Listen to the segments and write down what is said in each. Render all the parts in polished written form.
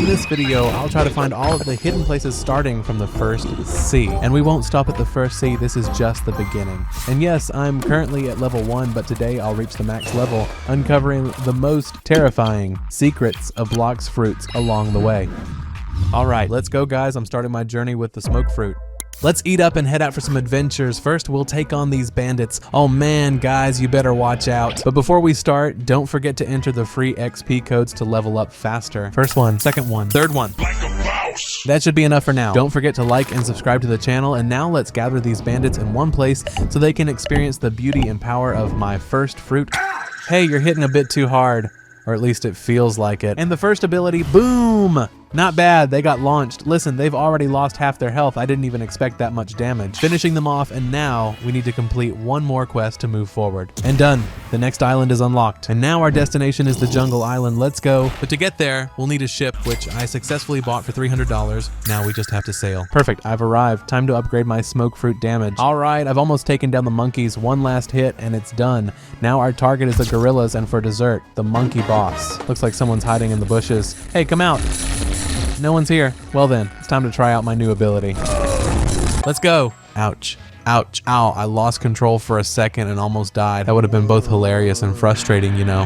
In this video, I'll try to find all of the hidden places starting from the first sea. And we won't stop at the first sea, this is just the beginning. And yes, I'm currently at level 1, but today I'll reach the max level, uncovering the most terrifying secrets of Blox fruits along the way. Alright, let's go guys, I'm starting my journey with the smoke fruit. Let's eat up and head out for some adventures. First, we'll take on these bandits. Oh man, guys, you better watch out. But before we start, don't forget to enter the free XP codes to level up faster. First one, second one, third one. Like a mouse. That should be enough for now. Don't forget to like and subscribe to the channel, and now let's gather these bandits in one place so they can experience the beauty and power of my first fruit. Hey, you're hitting a bit too hard. Or at least it feels like it. And the first ability, boom! Not bad, they got launched. Listen, they've already lost half their health. I didn't even expect that much damage. Finishing them off, and now we need to complete one more quest to move forward. And done. The next island is unlocked. And now our destination is the jungle island. Let's go. But to get there, we'll need a ship, which I successfully bought for $300. Now we just have to sail. Perfect, I've arrived. Time to upgrade my smoke fruit damage. All right, I've almost taken down the monkeys. One last hit, and it's done. Now our target is the gorillas, and for dessert, the monkey boss. Looks like someone's hiding in the bushes. Hey, come out. No one's here. Well then, it's time to try out my new ability. Let's go. Ouch. Ouch. Ow. I lost control for a second and almost died. That would have been both hilarious and frustrating, you know.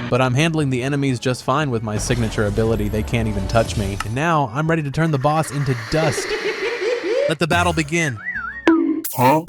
But I'm handling the enemies just fine with my signature ability. They can't even touch me. And now I'm ready to turn the boss into dust. Let the battle begin. Huh?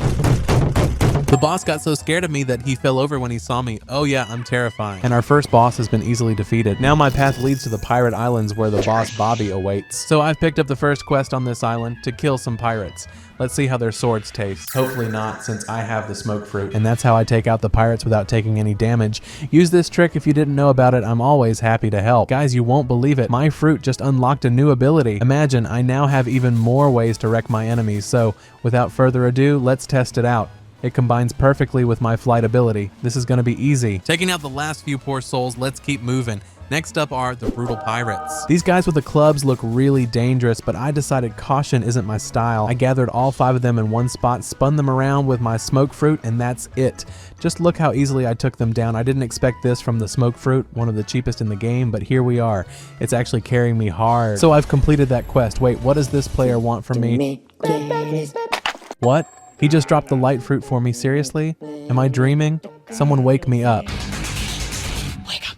The boss got so scared of me that he fell over when he saw me. Oh yeah, I'm terrifying. And our first boss has been easily defeated. Now my path leads to the pirate islands where the boss Bobby awaits. So I've picked up the first quest on this island to kill some pirates. Let's see how their swords taste. Hopefully not, since I have the smoke fruit. And that's how I take out the pirates without taking any damage. Use this trick if you didn't know about it. I'm always happy to help. Guys, you won't believe it. My fruit just unlocked a new ability. Imagine, I now have even more ways to wreck my enemies. So without further ado, let's test it out. It combines perfectly with my flight ability. This is gonna be easy. Taking out the last few poor souls, let's keep moving. Next up are the brutal pirates. These guys with the clubs look really dangerous, but I decided caution isn't my style. I gathered all 5 of them in one spot, spun them around with my smoke fruit, and that's it. Just look how easily I took them down. I didn't expect this from the smoke fruit, one of the cheapest in the game, but here we are. It's actually carrying me hard. So I've completed that quest. Wait, what does this player want from me? What? He just dropped the light fruit for me, seriously? Am I dreaming? Someone wake me up. Wake up.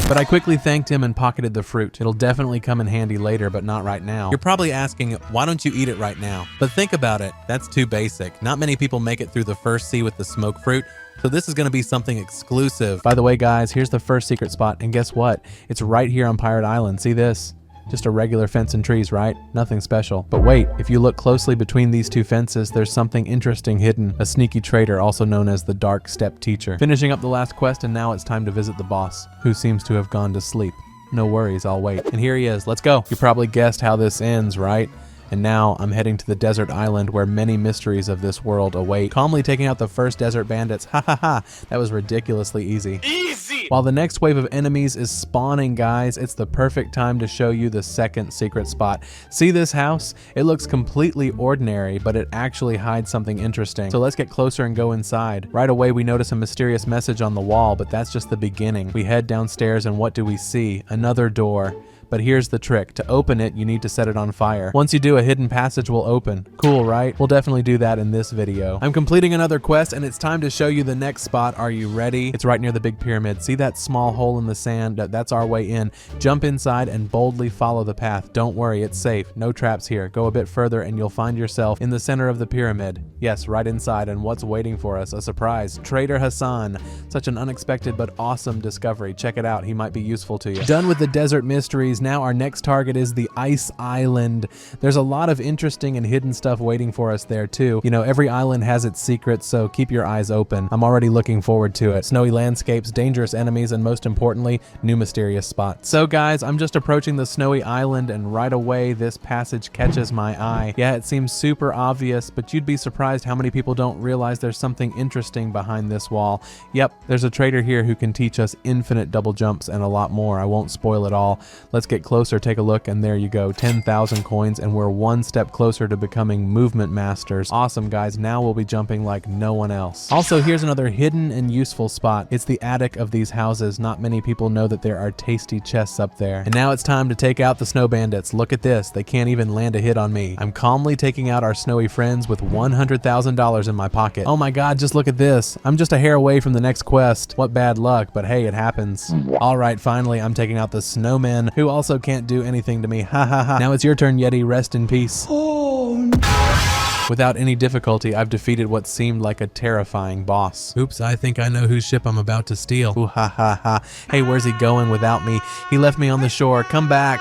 But I quickly thanked him and pocketed the fruit. It'll definitely come in handy later, but not right now. You're probably asking, why don't you eat it right now? But think about it, that's too basic. Not many people make it through the first sea with the smoke fruit, so this is gonna be something exclusive. By the way, guys, here's the first secret spot, and guess what? It's right here on Pirate Island, see this? Just a regular fence and trees, right? Nothing special. But wait, if you look closely between these two fences, there's something interesting hidden. A sneaky traitor, also known as the Dark Step Teacher. Finishing up the last quest, and now it's time to visit the boss, who seems to have gone to sleep. No worries, I'll wait. And here he is, let's go. You probably guessed how this ends, right? And now I'm heading to the desert island where many mysteries of this world await. Calmly taking out the first desert bandits. Ha ha ha, that was ridiculously easy. Easy! While the next wave of enemies is spawning, guys, it's the perfect time to show you the second secret spot. See this house? It looks completely ordinary, but it actually hides something interesting. So let's get closer and go inside. Right away, we notice a mysterious message on the wall, but that's just the beginning. We head downstairs, and what do we see? Another door. But here's the trick. To open it, you need to set it on fire. Once you do, a hidden passage will open. Cool, right? We'll definitely do that in this video. I'm completing another quest, and it's time to show you the next spot. Are you ready? It's right near the big pyramid. See that small hole in the sand? That's our way in. Jump inside and boldly follow the path. Don't worry, it's safe. No traps here. Go a bit further and you'll find yourself in the center of the pyramid. Yes, right inside, and what's waiting for us? A surprise. Trader Hassan. Such an unexpected but awesome discovery. Check it out. He might be useful to you. Done with the desert mysteries. Now our next target is the ice island. There's a lot of interesting and hidden stuff waiting for us there too. You know, every island has its secrets, so keep your eyes open. I'm already looking forward to it. Snowy landscapes, dangerous enemies, and most importantly, new mysterious spots. So guys, I'm just approaching the snowy island, and right away this passage catches my eye. Yeah, it seems super obvious, but you'd be surprised how many people don't realize there's something interesting behind this wall. Yep, there's a trader here who can teach us infinite double jumps and a lot more. I won't spoil it all. Let's get closer, take a look, and there you go, 10,000 coins, and we're one step closer to becoming movement masters. Awesome, guys. Now we'll be jumping like no one else. Also, here's another hidden and useful spot. It's the attic of these houses. Not many people know that there are tasty chests up there. And now it's time to take out the snow bandits. Look at this. They can't even land a hit on me. I'm calmly taking out our snowy friends with $100,000 in my pocket. Oh my god, just look at this. I'm just a hair away from the next quest. What bad luck, but hey, it happens. Alright, finally, I'm taking out the snowmen, who also can't do anything to me. Ha ha ha. Now it's your turn, Yeti. Rest in peace. Oh no. Without any difficulty, I've defeated what seemed like a terrifying boss. Oops, I think I know whose ship I'm about to steal. Ooh, ha ha ha. Hey, where's he going without me? He left me on the shore. Come back.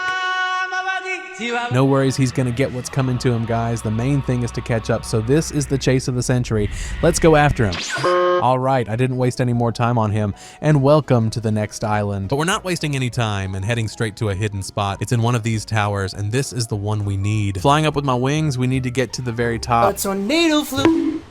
No worries, he's gonna get what's coming to him, guys. The main thing is to catch up, so this is the chase of the century. Let's go after him. All right, I didn't waste any more time on him, and welcome to the next island. But we're not wasting any time and heading straight to a hidden spot. It's in one of these towers, and this is the one we need. Flying up with my wings, we need to get to the very top. A tornado flew.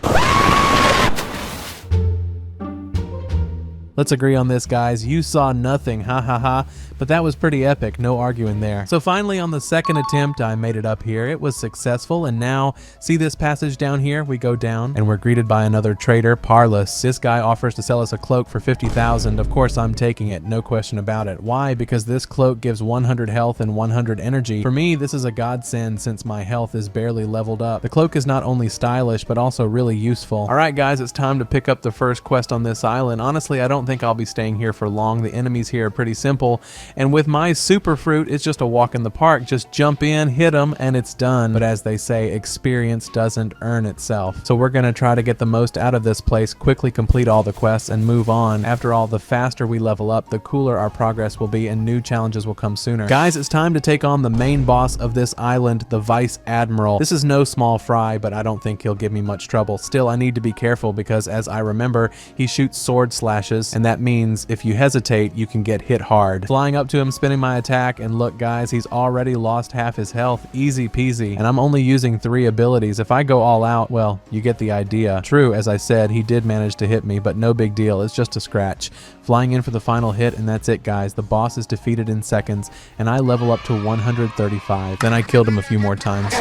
Let's agree on this, guys. You saw nothing, ha ha ha. But that was pretty epic, no arguing there. So finally, on the second attempt, I made it up here. It was successful, and now, see this passage down here? We go down, and we're greeted by another trader, Parlus. This guy offers to sell us a cloak for 50,000. Of course, I'm taking it, no question about it. Why? Because this cloak gives 100 health and 100 energy. For me, this is a godsend since my health is barely leveled up. The cloak is not only stylish, but also really useful. All right, guys, it's time to pick up the first quest on this island. Honestly, I don't think I'll be staying here for long. The enemies here are pretty simple. And with my super fruit, it's just a walk in the park. Just jump in, hit them, and it's done. But as they say, experience doesn't earn itself. So we're gonna try to get the most out of this place, quickly complete all the quests, and move on. After all, the faster we level up, the cooler our progress will be, and new challenges will come sooner. Guys, it's time to take on the main boss of this island, the Vice Admiral. This is no small fry, but I don't think he'll give me much trouble. Still, I need to be careful because, as I remember, he shoots sword slashes, and that means if you hesitate, you can get hit hard. Flying up to him, spinning my attack, and look, guys, he's already lost half his health. Easy peasy. And I'm only using 3 abilities. If I go all out, well, you get the idea. True, as I said, he did manage to hit me, but no big deal. It's just a scratch. Flying in for the final hit, and that's it, guys. The boss is defeated in seconds, and I level up to 135. Then I killed him a few more times.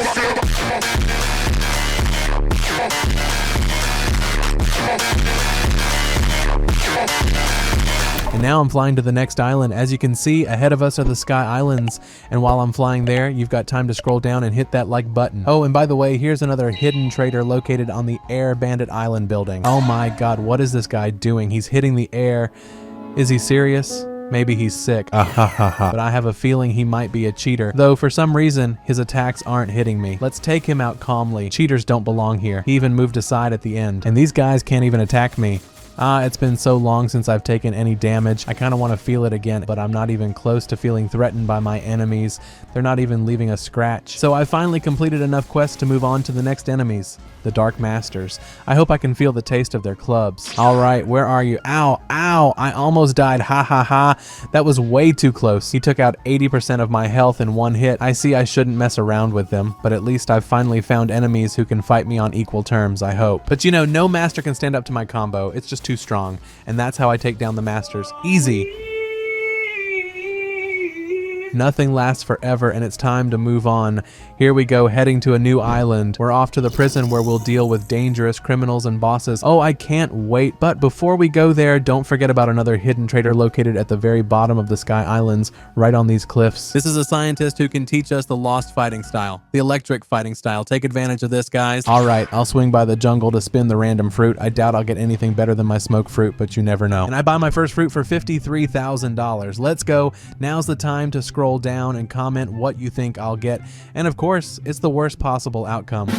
And now I'm flying to the next island. As you can see, ahead of us are the Sky Islands. And while I'm flying there, you've got time to scroll down and hit that like button. Oh, and by the way, here's another hidden trader located on the Air Bandit Island building. Oh my god, what is this guy doing? He's hitting the air. Is he serious? Maybe he's sick. But I have a feeling he might be a cheater. Though for some reason, his attacks aren't hitting me. Let's take him out calmly. Cheaters don't belong here. He even moved aside at the end. And these guys can't even attack me. It's been so long since I've taken any damage. I kind of want to feel it again, but I'm not even close to feeling threatened by my enemies. They're not even leaving a scratch. So I finally completed enough quests to move on to the next enemies, the Dark Masters. I hope I can feel the taste of their clubs. All right, where are you? Ow, ow, I almost died, ha ha ha. That was way too close. He took out 80% of my health in one hit. I see I shouldn't mess around with them, but at least I've finally found enemies who can fight me on equal terms, I hope. But you know, no master can stand up to my combo. It's just too strong, and that's how I take down the masters. Easy. Nothing lasts forever, and it's time to move on. Here we go, heading to a new island. We're off to the prison where we'll deal with dangerous criminals and bosses. Oh, I can't wait. But before we go there, don't forget about another hidden trader located at the very bottom of the Sky Islands, right on these cliffs. This is a scientist who can teach us the lost fighting style, the electric fighting style. Take advantage of this, guys. All right, I'll swing by the jungle to spin the random fruit. I doubt I'll get anything better than my smoke fruit, but you never know. And I buy my first fruit for $53,000. Let's go. Now's the time to scroll down and comment what you think I'll get. And of course, it's the worst possible outcome.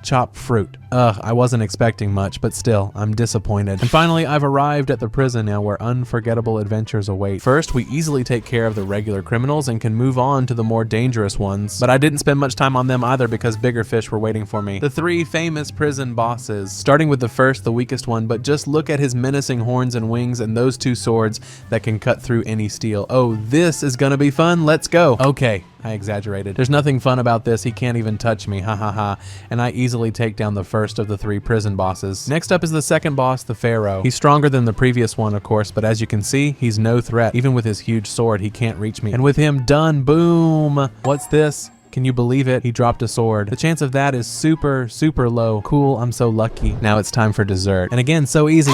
Chopped fruit. Ugh, I wasn't expecting much, but still, I'm disappointed. And finally, I've arrived at the prison now where unforgettable adventures await. First, we easily take care of the regular criminals and can move on to the more dangerous ones. But I didn't spend much time on them either because bigger fish were waiting for me. The 3 famous prison bosses. Starting with the first, the weakest one, but just look at his menacing horns and wings and those 2 swords that can cut through any steel. Oh, this is gonna be fun. Let's go. Okay. I exaggerated. There's nothing fun about this. He can't even touch me, ha ha ha. And I easily take down the first of the 3 prison bosses. Next up is the second boss, the Pharaoh. He's stronger than the previous one, of course, but as you can see, he's no threat. Even with his huge sword, he can't reach me. And with him done, boom! What's this? Can you believe it? He dropped a sword. The chance of that is super, super low. Cool, I'm so lucky. Now it's time for dessert. And again, so easy.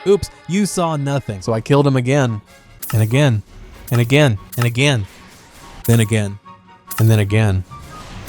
Oops, you saw nothing. So I killed him again, and again, and again, and again, then again, and then again.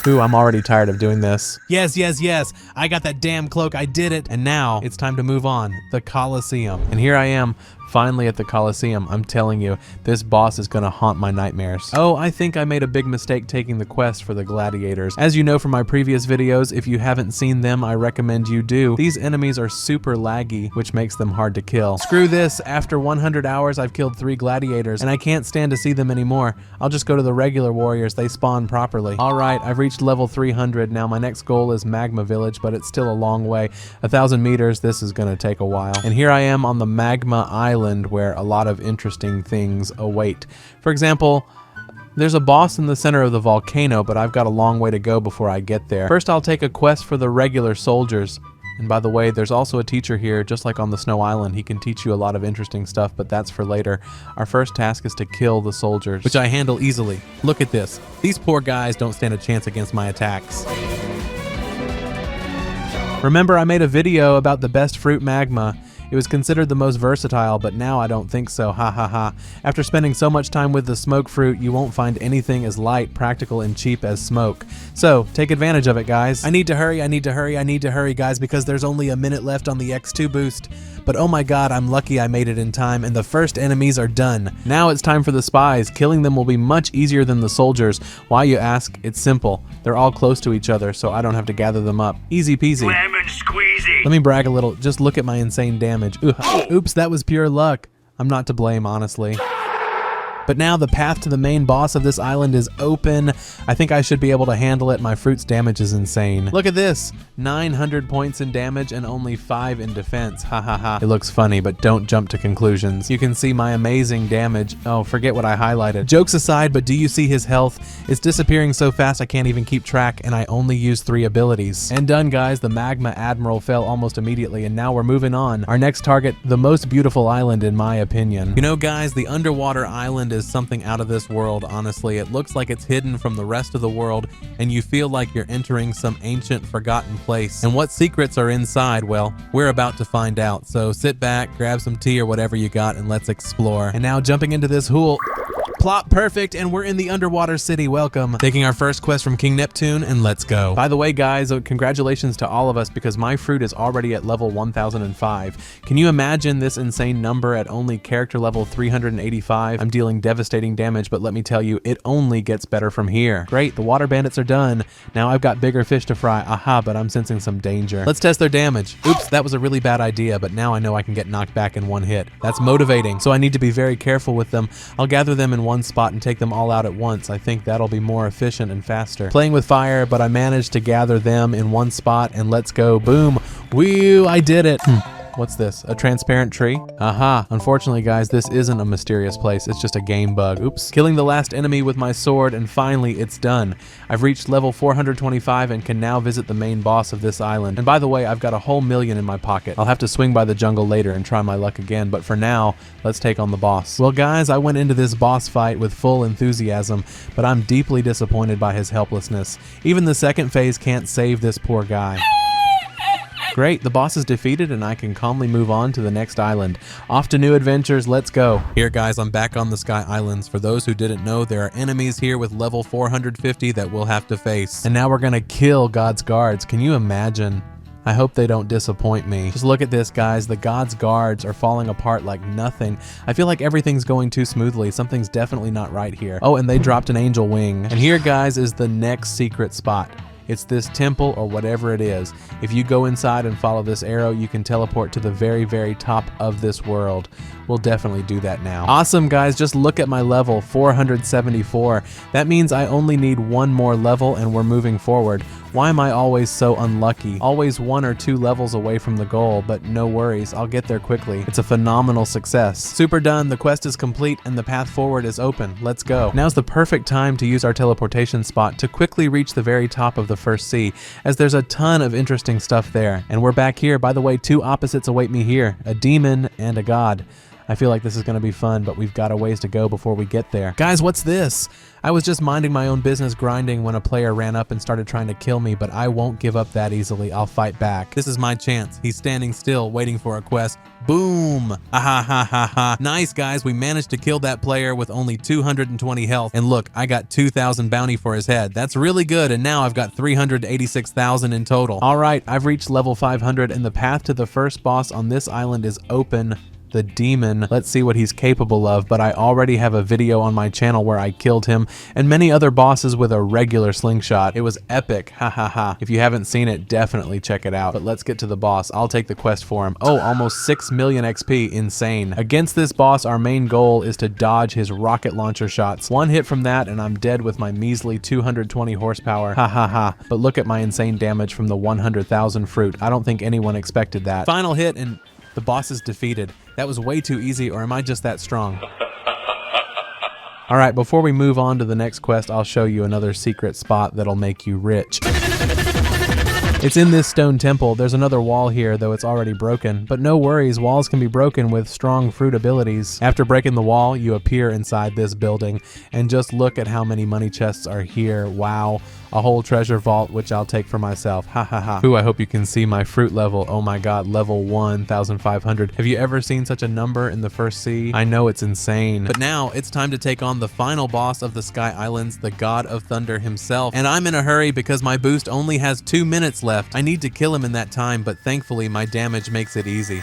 Ooh, I'm already tired of doing this. Yes, yes, yes. I got that damn cloak. I did it. And now it's time to move on. The Coliseum. And here I am, finally at the Coliseum. I'm telling you, this boss is gonna haunt my nightmares. Oh, I think I made a big mistake taking the quest for the gladiators. As you know from my previous videos, if you haven't seen them, I recommend you do. These enemies are super laggy, which makes them hard to kill. Screw this. After 100 hours, I've killed 3 gladiators, and I can't stand to see them anymore. I'll just go to the regular warriors. They spawn properly. All right, I've reached level 300. Now my next goal is Magma Village, but it's still a long way. 1,000 meters, this is gonna take a while. And here I am on the Magma Island, where a lot of interesting things await. For example, there's a boss in the center of the volcano, but I've got a long way to go before I get there. First, I'll take a quest for the regular soldiers. And by the way, there's also a teacher here, just like on the Snow Island. He can teach you a lot of interesting stuff, but that's for later. Our first task is to kill the soldiers, which I handle easily. Look at this. These poor guys don't stand a chance against my attacks. Remember, I made a video about the best fruit magma. It was considered the most versatile, but now I don't think so, ha ha ha. After spending so much time with the smoke fruit, you won't find anything as light, practical, and cheap as smoke. So, take advantage of it, guys. I need to hurry, I need to hurry, I need to hurry, guys, because there's only a minute left on the X2 boost. But oh my god, I'm lucky I made it in time, and the first enemies are done. Now it's time for the spies. Killing them will be much easier than the soldiers. Why, you ask? It's simple. They're all close to each other, so I don't have to gather them up. Easy peasy. Lemon squeezy. Let me brag a little. Just look at my insane damage. Oops, that was pure luck. I'm not to blame, honestly. But now the path to the main boss of this island is open. I think I should be able to handle it. My fruit's damage is insane. Look at this. 900 points in damage and only 5 in defense. Ha ha ha. It looks funny, but don't jump to conclusions. You can see my amazing damage. Oh, forget what I highlighted. Jokes aside, but do you see his health? It's disappearing so fast I can't even keep track, and I only use 3 abilities. And done, guys. The Magma Admiral fell almost immediately, and now we're moving on. Our next target, the most beautiful island in my opinion. You know, guys, the underwater island is something out of this world, honestly. It looks like it's hidden from the rest of the world, and you feel like you're entering some ancient, forgotten place. And what secrets are inside? Well, we're about to find out. So sit back, grab some tea or whatever you got, and let's explore. And now jumping into this hool. Plop, perfect, and we're in the underwater city. Welcome. Taking our first quest from King Neptune, and let's go. By the way, guys, congratulations to all of us, because my fruit is already at level 1005. Can you imagine this insane number at only character level 385? I'm dealing devastating damage, but let me tell you, it only gets better from here. Great, the water bandits are done. Now I've got bigger fish to fry. Aha, but I'm sensing some danger. Let's test their damage. Oops, that was a really bad idea, but now I know I can get knocked back in one hit. That's motivating, so I need to be very careful with them. I'll gather them in one spot and take them all out at once. I think that'll be more efficient and faster. Playing with fire, but I managed to gather them in one spot, and let's go. Boom. Woo, I did it. What's this? A transparent tree? Aha. Unfortunately, guys, this isn't a mysterious place. It's just a game bug. Oops. Killing the last enemy with my sword, and finally, it's done. I've reached level 425 and can now visit the main boss of this island. And by the way, I've got a whole million in my pocket. I'll have to swing by the jungle later and try my luck again, but for now, let's take on the boss. Well, guys, I went into this boss fight with full enthusiasm, but I'm deeply disappointed by his helplessness. Even the second phase can't save this poor guy. Great, the boss is defeated and I can calmly move on to the next island. Off to new adventures, let's go. Here guys, I'm back on the Sky Islands. For those who didn't know, there are enemies here with level 450 that we'll have to face. And now we're gonna kill God's guards. Can you imagine? I hope they don't disappoint me. Just look at this, guys. The God's guards are falling apart like nothing. I feel like everything's going too smoothly. Something's definitely not right here. Oh, and they dropped an angel wing. And here, guys, is the next secret spot. It's this temple or whatever it is. If you go inside and follow this arrow, you can teleport to the very, very top of this world. We'll definitely do that now. Awesome, guys. Just look at my level, 474. That means I only need one more level and we're moving forward. Why am I always so unlucky? Always 1 or 2 levels away from the goal, but no worries, I'll get there quickly. It's a phenomenal success. Super done, the quest is complete and the path forward is open. Let's go. Now's the perfect time to use our teleportation spot to quickly reach the very top of the first sea, as there's a ton of interesting stuff there. And we're back here. By the way, 2 opposites await me here, a demon and a god. I feel like this is going to be fun, but we've got a ways to go before we get there. Guys, what's this? I was just minding my own business grinding when a player ran up and started trying to kill me, but I won't give up that easily. I'll fight back. This is my chance. He's standing still, waiting for a quest. Boom! Ha ha ha ha ha. Nice, guys. We managed to kill that player with only 220 health. And look, I got 2,000 bounty for his head. That's really good, and now I've got 386,000 in total. All right, I've reached level 500, and the path to the first boss on this island is open. The demon. Let's see what he's capable of, but I already have a video on my channel where I killed him and many other bosses with a regular slingshot. It was epic, ha ha ha. If you haven't seen it, definitely check it out. But let's get to the boss. I'll take the quest for him. Oh, almost 6 million XP, insane. Against this boss, our main goal is to dodge his rocket launcher shots. One hit from that and I'm dead with my measly 220 horsepower, ha ha ha. But look at my insane damage from the 100,000 fruit. I don't think anyone expected that. Final hit and the boss is defeated. That was way too easy, or am I just that strong? All right, before we move on to the next quest, I'll show you another secret spot that'll make you rich. It's in this stone temple. There's another wall here, though it's already broken. But no worries, walls can be broken with strong fruit abilities. After breaking the wall, you appear inside this building. And just look at how many money chests are here. Wow. A whole treasure vault, which I'll take for myself. Ha ha ha. Ooh, I hope you can see my fruit level. Oh my god, level 1,500. Have you ever seen such a number in the first sea? I know it's insane. But now it's time to take on the final boss of the Sky Islands, the God of Thunder himself. And I'm in a hurry because my boost only has 2 minutes left. I need to kill him in that time, but thankfully my damage makes it easy.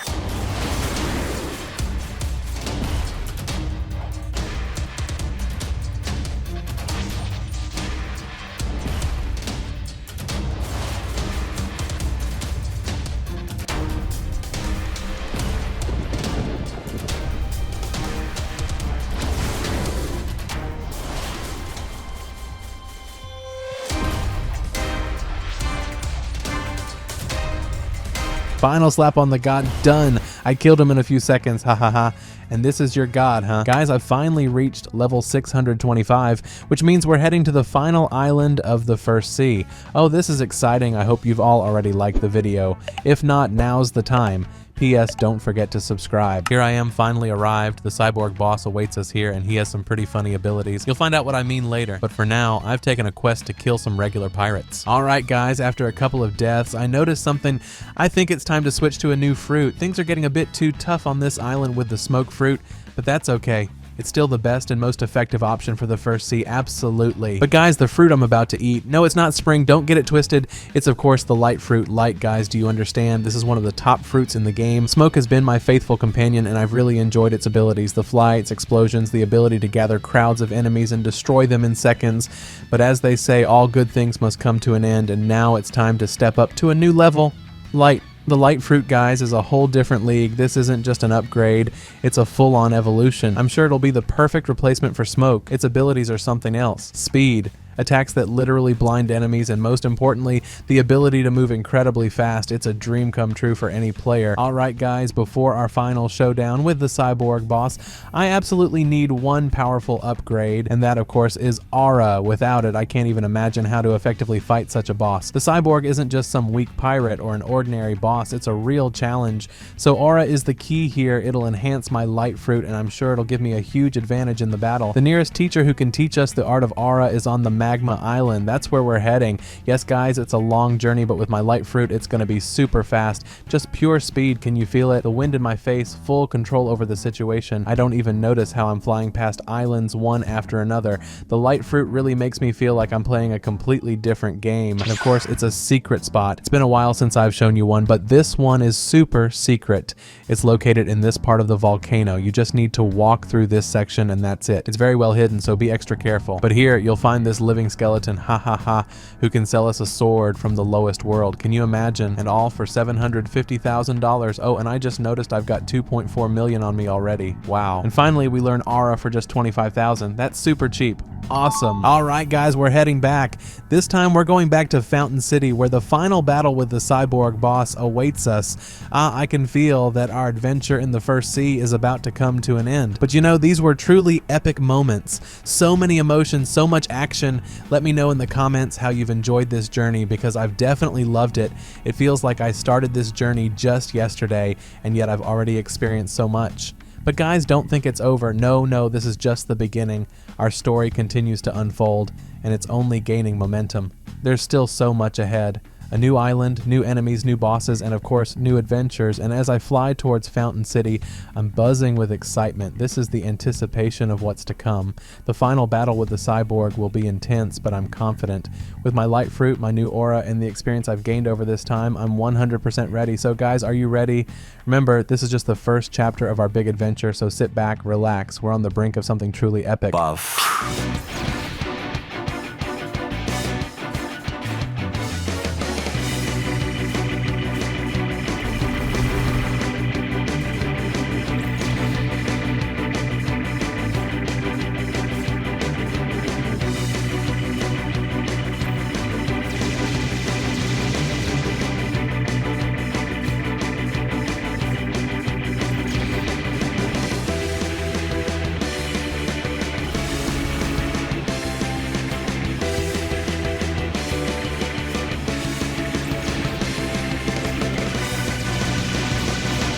Final slap on the god, done. I killed him in a few seconds, ha ha ha. And this is your god, huh? Guys, I've finally reached level 625, which means we're heading to the final island of the first sea. Oh, this is exciting. I hope you've all already liked the video. If not, now's the time. P.S. Don't forget to subscribe. Here I am, finally arrived. The cyborg boss awaits us here, and he has some pretty funny abilities. You'll find out what I mean later, but for now, I've taken a quest to kill some regular pirates. Alright guys, after a couple of deaths, I noticed something. I think it's time to switch to a new fruit. Things are getting a bit too tough on this island with the smoke fruit, but that's okay. It's still the best and most effective option for the first sea, absolutely. But guys, the fruit I'm about to eat, no, it's not spring, don't get it twisted. It's of course the light fruit. Light, guys, do you understand? This is one of the top fruits in the game. Smoke has been my faithful companion and I've really enjoyed its abilities. The flights, explosions, the ability to gather crowds of enemies and destroy them in seconds. But as they say, all good things must come to an end, and now it's time to step up to a new level. Light. The light fruit, guys, is a whole different league. This isn't just an upgrade, it's a full-on evolution. I'm sure it'll be the perfect replacement for smoke. Its abilities are something else. Speed. Attacks that literally blind enemies, and most importantly, the ability to move incredibly fast. It's a dream come true for any player. Alright guys, before our final showdown with the cyborg boss, I absolutely need one powerful upgrade, and that of course is Aura. Without it, I can't even imagine how to effectively fight such a boss. The cyborg isn't just some weak pirate or an ordinary boss, it's a real challenge. So Aura is the key here. It'll enhance my light fruit, and I'm sure it'll give me a huge advantage in the battle. The nearest teacher who can teach us the art of Aura is on the Magma Island. That's where we're heading. Yes guys, it's a long journey, but with my light fruit it's going to be super fast. Just pure speed. Can you feel it? The wind in my face, full control over the situation. I don't even notice how I'm flying past islands one after another. The light fruit really makes me feel like I'm playing a completely different game. And of course it's a secret spot. It's been a while since I've shown you one, but this one is super secret. It's located in this part of the volcano. You just need to walk through this section and that's it. It's very well hidden, so be extra careful. But here you'll find this living skeleton, ha ha ha, who can sell us a sword from the lowest world. Can you imagine? And all for $750,000. Oh, and I just noticed I've got 2.4 million on me already. Wow. And finally, we learn Aura for just 25,000. That's super cheap. Awesome. All right, guys, we're heading back. This time we're going back to Fountain City, where the final battle with the cyborg boss awaits us. I can feel that our adventure in the first sea is about to come to an end. But you know, these were truly epic moments. So many emotions, so much action. Let me know in the comments how you've enjoyed this journey, because I've definitely loved it. It feels like I started this journey just yesterday, and yet I've already experienced so much. But guys, don't think it's over. No, this is just the beginning. Our story continues to unfold, and it's only gaining momentum. There's still so much ahead. A new island, new enemies, new bosses, and of course, new adventures. And as I fly towards Fountain City, I'm buzzing with excitement. This is the anticipation of what's to come. The final battle with the cyborg will be intense, but I'm confident. With my light fruit, my new aura, and the experience I've gained over this time, I'm 100% ready. So guys, are you ready? Remember, this is just the first chapter of our big adventure, so sit back, relax. We're on the brink of something truly epic. Buff.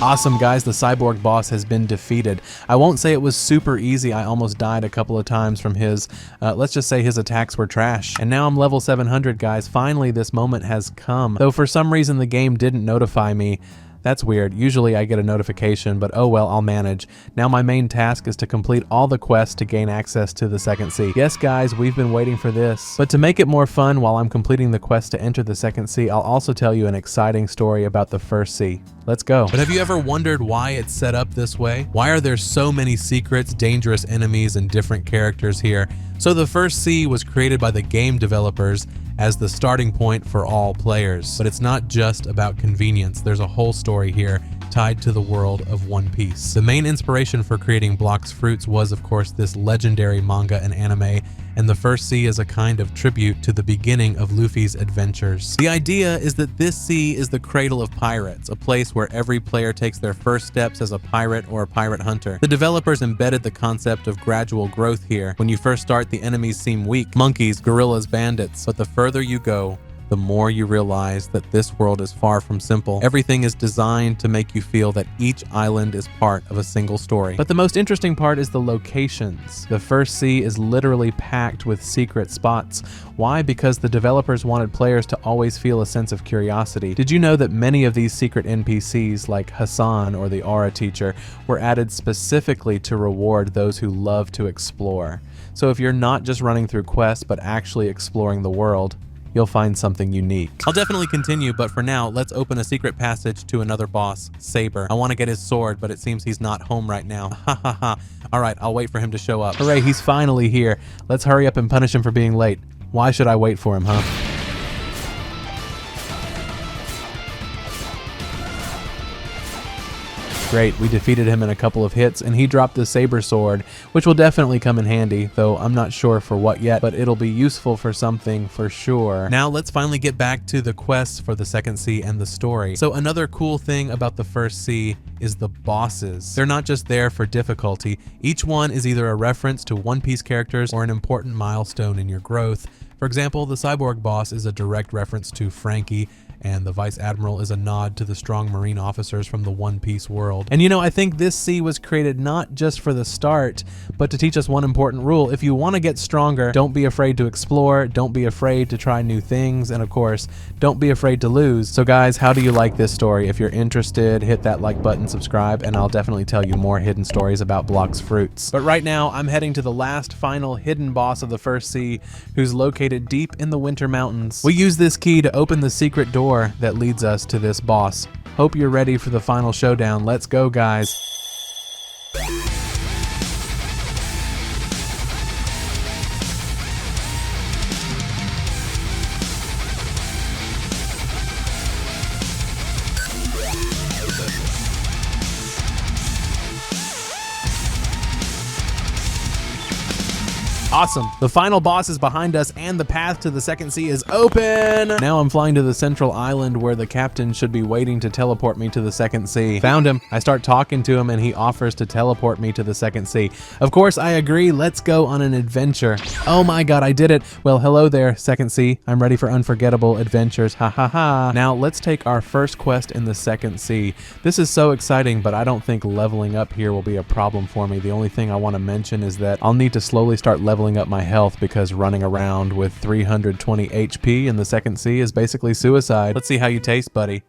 Awesome, guys, the cyborg boss has been defeated. I won't say it was super easy. I almost died a couple of times from his, let's just say his attacks were trash. And now I'm level 700, guys. Finally, this moment has come. Though for some reason the game didn't notify me. That's weird. Usually I get a notification, but oh well, I'll manage. Now my main task is to complete all the quests to gain access to the second sea. Yes, guys, we've been waiting for this. But to make it more fun while I'm completing the quest to enter the second sea, I'll also tell you an exciting story about the first sea. Let's go. But have you ever wondered why it's set up this way? Why are there so many secrets, dangerous enemies, and different characters here? So the first sea was created by the game developers as the starting point for all players. But it's not just about convenience. There's a whole story here tied to the world of One Piece. The main inspiration for creating Blox Fruits was, of course, this legendary manga and anime, and the first sea is a kind of tribute to the beginning of Luffy's adventures. The idea is that this sea is the cradle of pirates, a place where every player takes their first steps as a pirate or a pirate hunter. The developers embedded the concept of gradual growth here. When you first start, the enemies seem weak, monkeys, gorillas, bandits, but the further you go, the more you realize that this world is far from simple. Everything is designed to make you feel that each island is part of a single story. But the most interesting part is the locations. The first sea is literally packed with secret spots. Why? Because the developers wanted players to always feel a sense of curiosity. Did you know that many of these secret NPCs, like Hassan or the Aura Teacher, were added specifically to reward those who love to explore? So if you're not just running through quests, but actually exploring the world, you'll find something unique. I'll definitely continue, but for now, let's open a secret passage to another boss, Saber. I want to get his sword, but it seems he's not home right now. Ha ha ha. All right, I'll wait for him to show up. Hooray, he's finally here. Let's hurry up and punish him for being late. Why should I wait for him, huh? Great, we defeated him in a couple of hits, and he dropped the saber sword, which will definitely come in handy, though I'm not sure for what yet, but it'll be useful for something for sure. Now let's finally get back to the quests for the second sea and the story. So another cool thing about the first sea is the bosses. They're not just there for difficulty. Each one is either a reference to One Piece characters or an important milestone in your growth. For example, the cyborg boss is a direct reference to Frankie, and the Vice Admiral is a nod to the strong Marine officers from the One Piece world. And you know, I think this sea was created not just for the start, but to teach us one important rule. If you want to get stronger, don't be afraid to explore, don't be afraid to try new things, and of course, don't be afraid to lose. So guys, how do you like this story? If you're interested, hit that like button, subscribe, and I'll definitely tell you more hidden stories about Blox Fruits. But right now, I'm heading to the last final hidden boss of the first sea, who's located deep in the Winter Mountains. We use this key to open the secret door that leads us to this boss. Hope you're ready for the final showdown. Let's go, guys. Awesome. The final boss is behind us and the path to the second sea is open. Now I'm flying to the central island where the captain should be waiting to teleport me to the second sea. Found him. I start talking to him and he offers to teleport me to the second sea. Of course, I agree. Let's go on an adventure. Oh my God, I did it. Well, hello there, second sea. I'm ready for unforgettable adventures. Ha ha ha. Now let's take our first quest in the second sea. This is so exciting, but I don't think leveling up here will be a problem for me. The only thing I want to mention is that I'll need to slowly start leveling up my health because running around with 320 HP in the second sea is basically suicide. Let's see how you taste, buddy.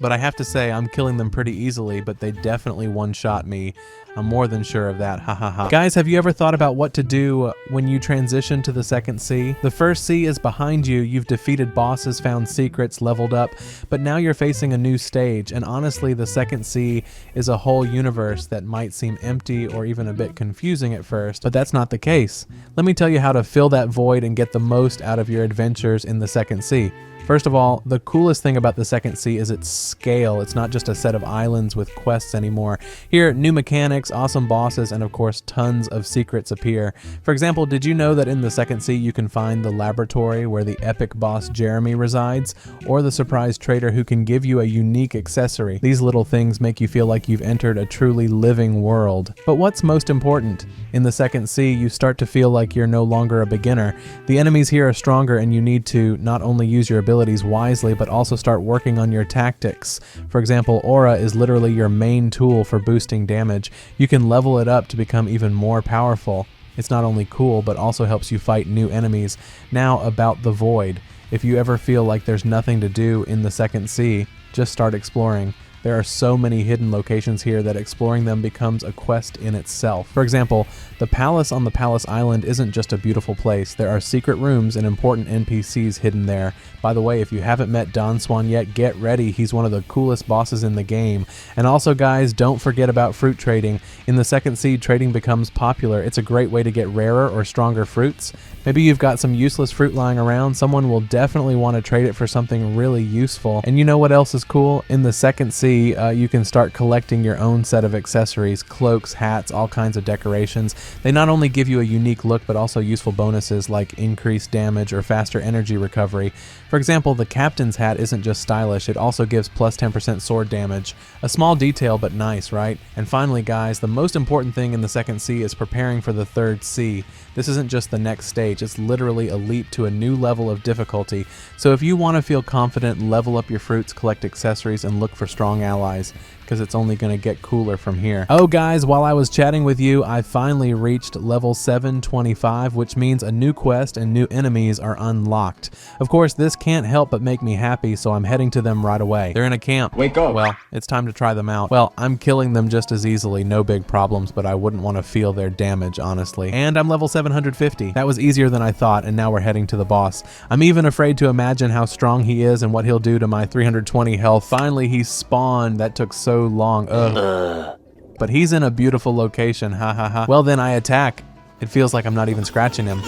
But I have to say, I'm killing them pretty easily, but they definitely one-shot me. I'm more than sure of that, ha ha ha. Guys, have you ever thought about what to do when you transition to the second sea? The first sea is behind you, you've defeated bosses, found secrets, leveled up, but now you're facing a new stage, and honestly, the second sea is a whole universe that might seem empty or even a bit confusing at first, but that's not the case. Let me tell you how to fill that void and get the most out of your adventures in the second sea. First of all, the coolest thing about the second sea is its scale. It's not just a set of islands with quests anymore. Here, new mechanics, awesome bosses, and of course, tons of secrets appear. For example, did you know that in the second sea you can find the laboratory where the epic boss Jeremy resides, or the surprise trader who can give you a unique accessory? These little things make you feel like you've entered a truly living world. But what's most important? In the second sea, you start to feel like you're no longer a beginner. The enemies here are stronger and you need to not only use your abilities wisely, but also start working on your tactics. For example, Aura is literally your main tool for boosting damage. You can level it up to become even more powerful. It's not only cool, but also helps you fight new enemies. Now about the Void. If you ever feel like there's nothing to do in the second sea, just start exploring. There are so many hidden locations here that exploring them becomes a quest in itself. For example, the palace on the Palace Island isn't just a beautiful place. There are secret rooms and important NPCs hidden there. By the way, if you haven't met Don Swan yet, get ready. He's one of the coolest bosses in the game. And also, guys, don't forget about fruit trading. In the second sea, trading becomes popular. It's a great way to get rarer or stronger fruits. Maybe you've got some useless fruit lying around. Someone will definitely want to trade it for something really useful. And you know what else is cool? In the second sea, you can start collecting your own set of accessories, cloaks, hats, all kinds of decorations. They not only give you a unique look, but also useful bonuses like increased damage or faster energy recovery. For example, the captain's hat isn't just stylish, it also gives plus 10% sword damage. A small detail, but nice, right? And finally, guys, the most important thing in the second sea is preparing for the third sea. This isn't just the next stage, it's literally a leap to a new level of difficulty. So if you want to feel confident, level up your fruits, collect accessories, and look for strong allies, because it's only going to get cooler from here. Oh guys, while I was chatting with you, I finally reached level 725, which means a new quest and new enemies are unlocked. Of course, this can't help but make me happy, so I'm heading to them right away. They're in a camp. Wake up. Well, it's time to try them out. Well, I'm killing them just as easily, no big problems, but I wouldn't want to feel their damage, honestly. And I'm level 750. That was easier than I thought, and now we're heading to the boss. I'm even afraid to imagine how strong he is and what he'll do to my 320 health. Finally, he spawned. That took so long. Ugh. But he's in a beautiful location, ha ha ha. Well then, I attack. It feels like I'm not even scratching him.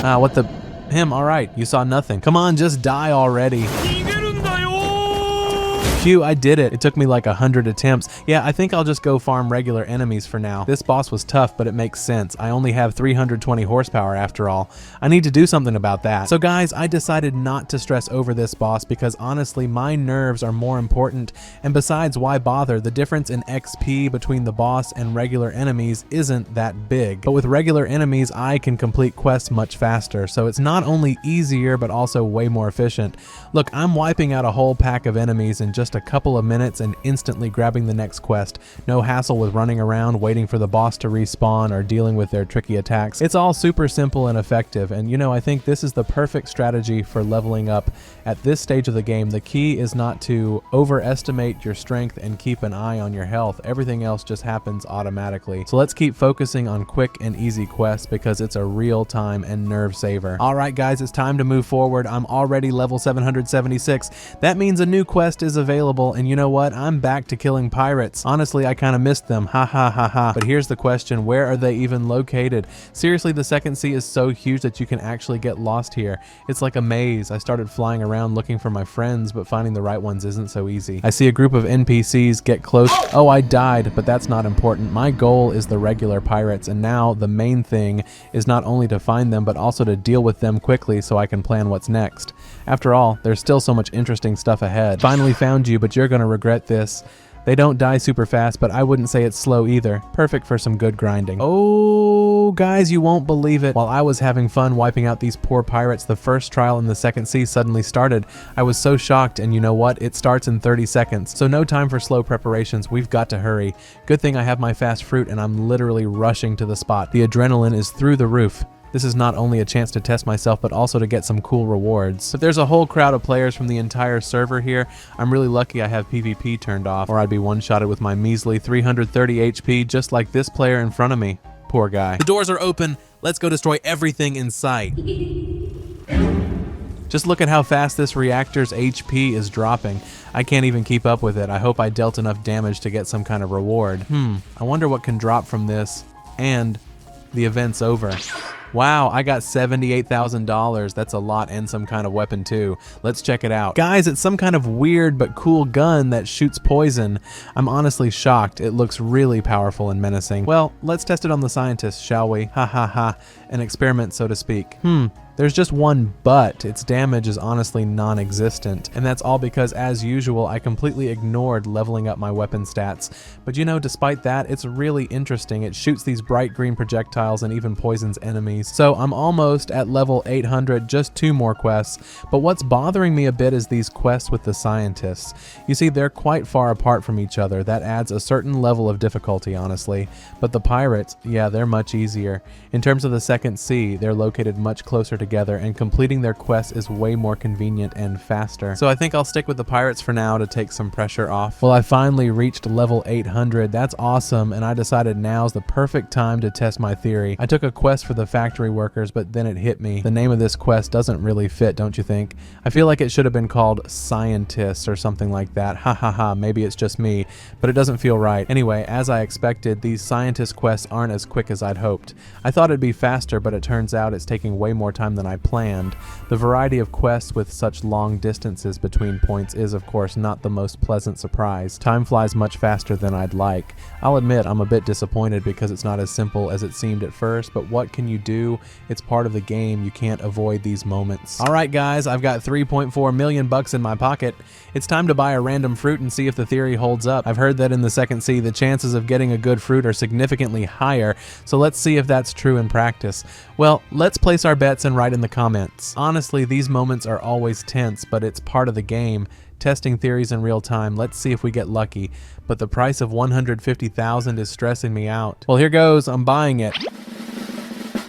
What the? Him, alright, you saw nothing. Come on, just die already. Phew, I did it. It took me like 100 attempts. Yeah, I think I'll just go farm regular enemies for now. This boss was tough, but it makes sense. I only have 320 horsepower after all. I need to do something about that. So guys, I decided not to stress over this boss because honestly, my nerves are more important. And besides, why bother? The difference in XP between the boss and regular enemies isn't that big. But with regular enemies, I can complete quests much faster. So it's not only easier, but also way more efficient. Look, I'm wiping out a whole pack of enemies in just a couple of minutes and instantly grabbing the next quest. No hassle with running around waiting for the boss to respawn or dealing with their tricky attacks. It's all super simple and effective, and you know, I think this is the perfect strategy for leveling up at this stage of the game. The key is not to overestimate your strength and keep an eye on your health. Everything else just happens automatically. So let's keep focusing on quick and easy quests because it's a real time and nerve saver. Alright guys, it's time to move forward. I'm already level 776. That means a new quest is available available, and you know what? I'm back to killing pirates. Honestly, I kind of missed them. Ha ha ha ha. But here's the question, where are they even located? Seriously, the second sea is so huge that you can actually get lost here. It's like a maze. I started flying around looking for my friends, but finding the right ones isn't so easy. I see a group of NPCs get close. Oh, I died, but that's not important. My goal is the regular pirates, and now the main thing is not only to find them, but also to deal with them quickly so I can plan what's next. After all, there's still so much interesting stuff ahead. Finally found you, but you're gonna regret this. They don't die super fast, but I wouldn't say it's slow either. Perfect for some good grinding. Oh, guys, you won't believe it. While I was having fun wiping out these poor pirates, the first trial in the second sea suddenly started. I was so shocked, and you know what? It starts in 30 seconds. So no time for slow preparations. We've got to hurry. Good thing I have my fast fruit, and I'm literally rushing to the spot. The adrenaline is through the roof. This is not only a chance to test myself, but also to get some cool rewards. But there's a whole crowd of players from the entire server here. I'm really lucky I have PvP turned off, or I'd be one-shotted with my measly 330 HP, just like this player in front of me. Poor guy. The doors are open. Let's go destroy everything in sight. Just look at how fast this reactor's HP is dropping. I can't even keep up with it. I hope I dealt enough damage to get some kind of reward. I wonder what can drop from this, and the event's over. Wow, I got $78,000. That's a lot, and some kind of weapon too. Let's check it out. Guys, it's some kind of weird but cool gun that shoots poison. I'm honestly shocked. It looks really powerful and menacing. Well, let's test it on the scientists, shall we? Ha ha ha. An experiment, so to speak. There's just one but. Its damage is honestly non-existent, and that's all because, as usual, I completely ignored leveling up my weapon stats. But you know, despite that, it's really interesting. It shoots these bright green projectiles and even poisons enemies. So I'm almost at level 800, just 2 more quests. But what's bothering me a bit is these quests with the scientists. You see, they're quite far apart from each other. That adds a certain level of difficulty, honestly. But the pirates, yeah, they're much easier. In terms of the second sea, they're located much closer together, and completing their quests is way more convenient and faster. So I think I'll stick with the pirates for now to take some pressure off. Well, I finally reached level 800. That's awesome, and I decided now's the perfect time to test my theory. I took a quest for the factory workers, but then it hit me. The name of this quest doesn't really fit, don't you think? I feel like it should have been called Scientists or something like that. Ha ha ha, maybe it's just me, but it doesn't feel right. Anyway, as I expected, these scientist quests aren't as quick as I'd hoped. I thought it'd be faster, but it turns out it's taking way more time than I planned. The variety of quests with such long distances between points is, of course, not the most pleasant surprise. Time flies much faster than I'd like. I'll admit I'm a bit disappointed because it's not as simple as it seemed at first, but what can you do? It's part of the game. You can't avoid these moments. Alright guys, I've got 3.4 million bucks in my pocket. It's time to buy a random fruit and see if the theory holds up. I've heard that in the second sea, the chances of getting a good fruit are significantly higher, so let's see if that's true in practice. Well, let's place our bets and write in the comments. Honestly, these moments are always tense, but it's part of the game. Testing theories in real time. Let's see if we get lucky. But the price of $150,000 is stressing me out. Well, here goes. I'm buying it.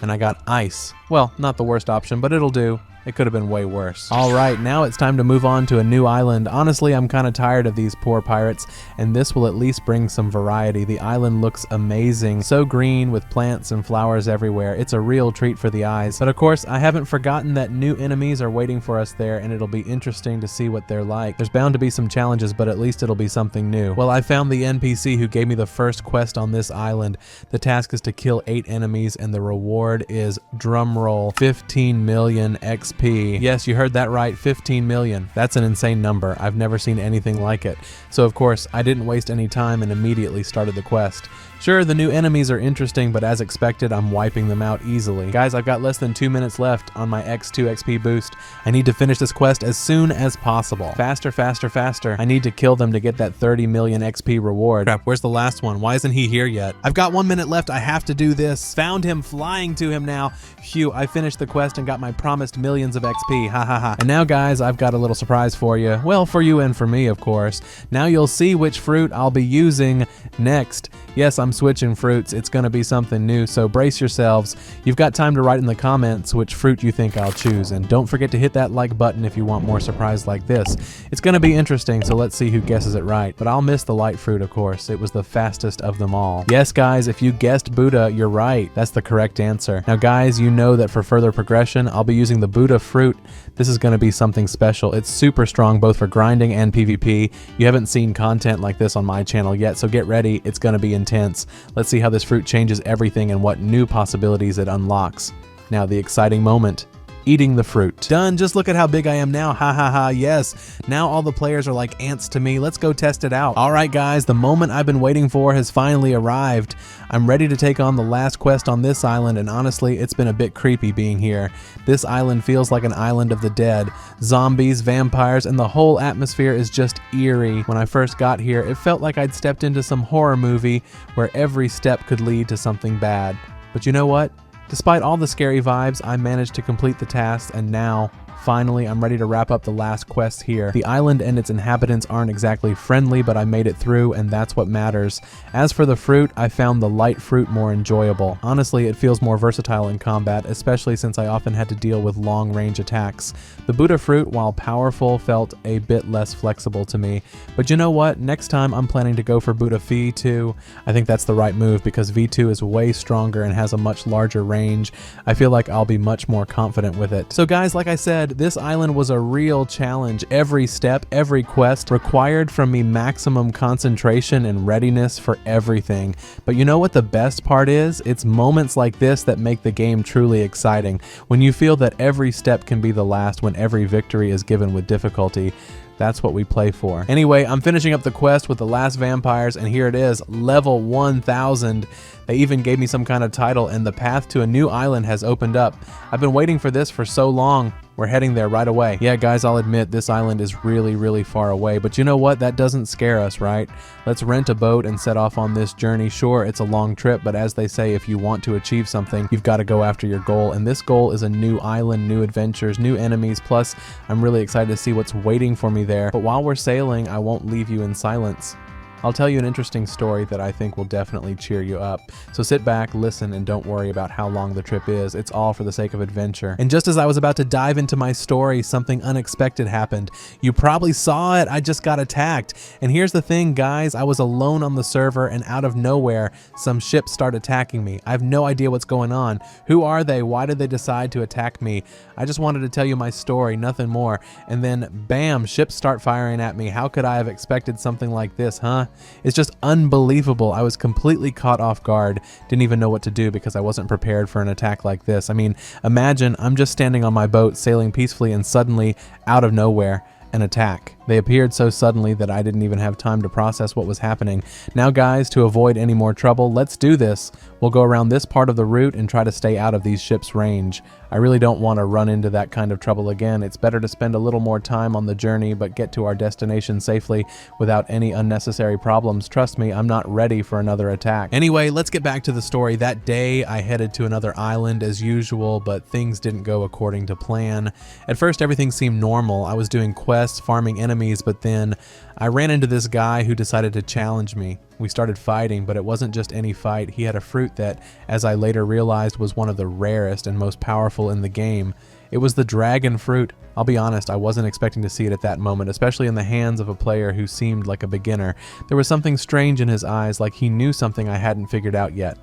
And I got ice. Well, not the worst option, but it'll do. It could have been way worse. Alright, now it's time to move on to a new island. Honestly, I'm kind of tired of these poor pirates, and this will at least bring some variety. The island looks amazing. So green with plants and flowers everywhere. It's a real treat for the eyes. But of course, I haven't forgotten that new enemies are waiting for us there, and it'll be interesting to see what they're like. There's bound to be some challenges, but at least it'll be something new. Well, I found the NPC who gave me the first quest on this island. The task is to kill 8 enemies, and the reward is, drumroll, 15 million XP. Yes, you heard that right, 15 million. That's an insane number. I've never seen anything like it. So of course, I didn't waste any time and immediately started the quest. Sure, the new enemies are interesting, but as expected, I'm wiping them out easily. Guys, I've got less than 2 minutes left on my X2 XP boost. I need to finish this quest as soon as possible. Faster, faster, faster. I need to kill them to get that 30 million XP reward. Crap, where's the last one? Why isn't he here yet? I've got 1 minute left. I have to do this. Found him, flying to him now. Phew, I finished the quest and got my promised millions of XP. Ha ha ha. And now, guys, I've got a little surprise for you. Well, for you and for me, of course. Now you'll see which fruit I'll be using next. Yes, I'm switching fruits. It's gonna be something new, so brace yourselves. You've got time to write in the comments which fruit you think I'll choose, and don't forget to hit that like button if you want more surprise like this. It's gonna be interesting, so let's see who guesses it right. But I'll miss the light fruit, of course. It was the fastest of them all. Yes, guys, if you guessed Buddha, you're right. That's the correct answer. Now, guys, you know that for further progression, I'll be using the Buddha Buddha fruit, this is going to be something special. It's super strong both for grinding and PvP. You haven't seen content like this on my channel yet, so get ready. It's going to be intense. Let's see how this fruit changes everything and what new possibilities it unlocks. Now the exciting moment. Eating the fruit. Done. Just look at how big I am now. Ha ha ha. Yes. Now all the players are like ants to me. Let's go test it out. All right, guys. The moment I've been waiting for has finally arrived. I'm ready to take on the last quest on this island, and honestly, it's been a bit creepy being here. This island feels like an island of the dead. Zombies, vampires, and the whole atmosphere is just eerie. When I first got here, it felt like I'd stepped into some horror movie where every step could lead to something bad. But you know what? Despite all the scary vibes, I managed to complete the task, and now, finally, I'm ready to wrap up the last quest here. The island and its inhabitants aren't exactly friendly, but I made it through, and that's what matters. As for the fruit, I found the light fruit more enjoyable. Honestly, it feels more versatile in combat, especially since I often had to deal with long-range attacks. The Buddha fruit, while powerful, felt a bit less flexible to me. But you know what? Next time, I'm planning to go for Buddha V2. I think that's the right move because V2 is way stronger and has a much larger range. I feel like I'll be much more confident with it. So guys, like I said, this island was a real challenge. Every step, every quest required from me maximum concentration and readiness for everything. But you know what the best part is? It's moments like this that make the game truly exciting. When you feel that every step can be the last, when every victory is given with difficulty. That's what we play for. Anyway, I'm finishing up the quest with the last vampires, and here it is, level 1000. They even gave me some kind of title, and the path to a new island has opened up. I've been waiting for this for so long. We're heading there right away. Yeah, guys, I'll admit this island is really, really far away, but you know what? That doesn't scare us, right? Let's rent a boat and set off on this journey. Sure, it's a long trip, but as they say, if you want to achieve something, you've got to go after your goal, and this goal is a new island, new adventures, new enemies, plus I'm really excited to see what's waiting for me there. But while we're sailing, I won't leave you in silence. I'll tell you an interesting story that I think will definitely cheer you up. So sit back, listen, and don't worry about how long the trip is. It's all for the sake of adventure. And just as I was about to dive into my story, something unexpected happened. You probably saw it. I just got attacked. And here's the thing, guys. I was alone on the server, and out of nowhere, some ships start attacking me. I have no idea what's going on. Who are they? Why did they decide to attack me? I just wanted to tell you my story, nothing more. And then, bam, ships start firing at me. How could I have expected something like this, huh? It's just unbelievable. I was completely caught off guard, didn't even know what to do because I wasn't prepared for an attack like this. I mean, imagine I'm just standing on my boat sailing peacefully and suddenly, out of nowhere, an attack. They appeared so suddenly that I didn't even have time to process what was happening. Now guys, to avoid any more trouble, let's do this. We'll go around this part of the route and try to stay out of these ships' range. I really don't want to run into that kind of trouble again. It's better to spend a little more time on the journey but get to our destination safely without any unnecessary problems. Trust me, I'm not ready for another attack. Anyway, let's get back to the story. That day, I headed to another island as usual, but things didn't go according to plan. At first, everything seemed normal. I was doing quests, farming enemies, but then I ran into this guy who decided to challenge me. We started fighting, but it wasn't just any fight. He had a fruit that, as I later realized, was one of the rarest and most powerful in the game. It was the dragon fruit. I'll be honest, I wasn't expecting to see it at that moment, especially in the hands of a player who seemed like a beginner. There was something strange in his eyes, like he knew something I hadn't figured out yet.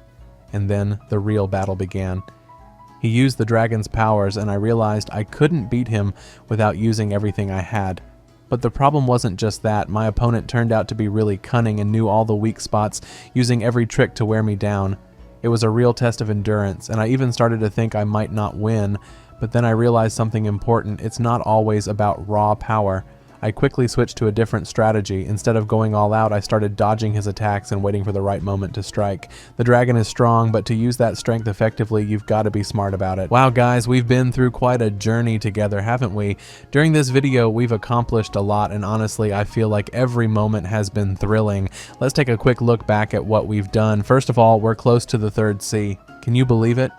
And then the real battle began. He used the dragon's powers, and I realized I couldn't beat him without using everything I had. But the problem wasn't just that. My opponent turned out to be really cunning and knew all the weak spots, using every trick to wear me down. It was a real test of endurance, and I even started to think I might not win, but then I realized something important. It's not always about raw power. I quickly switched to a different strategy. Instead of going all out, I started dodging his attacks and waiting for the right moment to strike. The dragon is strong, but to use that strength effectively, you've got to be smart about it. Wow, guys, we've been through quite a journey together, haven't we? During this video, we've accomplished a lot, and honestly, I feel like every moment has been thrilling. Let's take a quick look back at what we've done. First of all, we're close to the third sea. Can you believe it?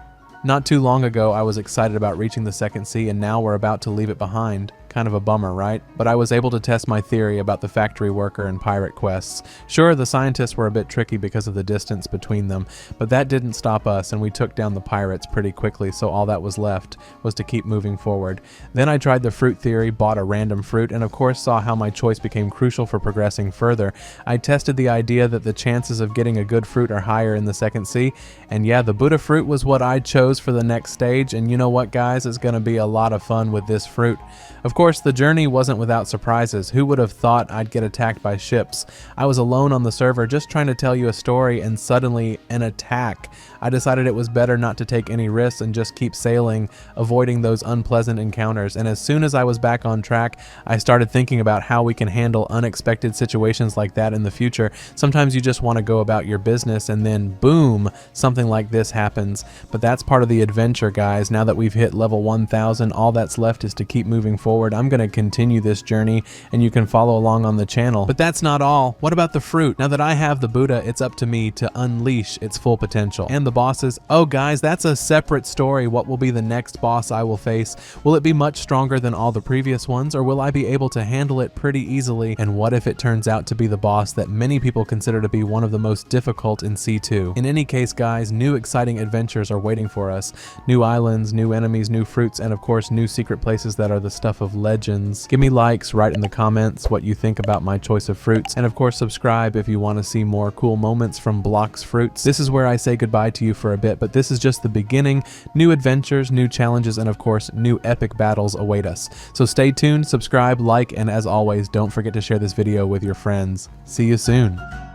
Not too long ago, I was excited about reaching the second sea, and now we're about to leave it behind. Kind of a bummer, right? But I was able to test my theory about the factory worker and pirate quests. Sure, the scientists were a bit tricky because of the distance between them, but that didn't stop us, and we took down the pirates pretty quickly, so all that was left was to keep moving forward. Then I tried the fruit theory, bought a random fruit, and of course saw how my choice became crucial for progressing further. I tested the idea that the chances of getting a good fruit are higher in the second sea, and yeah, the Buddha fruit was what I chose for the next stage, and you know what, guys, it's gonna be a lot of fun with this fruit. Of course, the journey wasn't without surprises. Who would have thought I'd get attacked by ships? I was alone on the server just trying to tell you a story, and suddenly an attack. I decided it was better not to take any risks and just keep sailing, avoiding those unpleasant encounters. And as soon as I was back on track, I started thinking about how we can handle unexpected situations like that in the future. Sometimes you just want to go about your business and then boom, something like this happens. But that's part of the adventure, guys. Now that we've hit level 1000, all that's left is to keep moving forward. I'm going to continue this journey and you can follow along on the channel. But that's not all. What about the fruit? Now that I have the Buddha, it's up to me to unleash its full potential. And the bosses, oh guys, that's a separate story. What will be the next boss I will face? Will it be much stronger than all the previous ones, or will I be able to handle it pretty easily? And what if it turns out to be the boss that many people consider to be one of the most difficult in C2? In any case, guys, new exciting adventures are waiting for us. New islands, new enemies, new fruits, and of course new secret places that are the stuff of legends. Give me likes, write in the comments what you think about my choice of fruits, and of course subscribe if you want to see more cool moments from Blox fruits. This is where I say goodbye to you for a bit, but this is just the beginning. New adventures, new challenges, and of course new epic battles await us. So stay tuned, subscribe, like, and as always, don't forget to share this video with your friends. See you soon.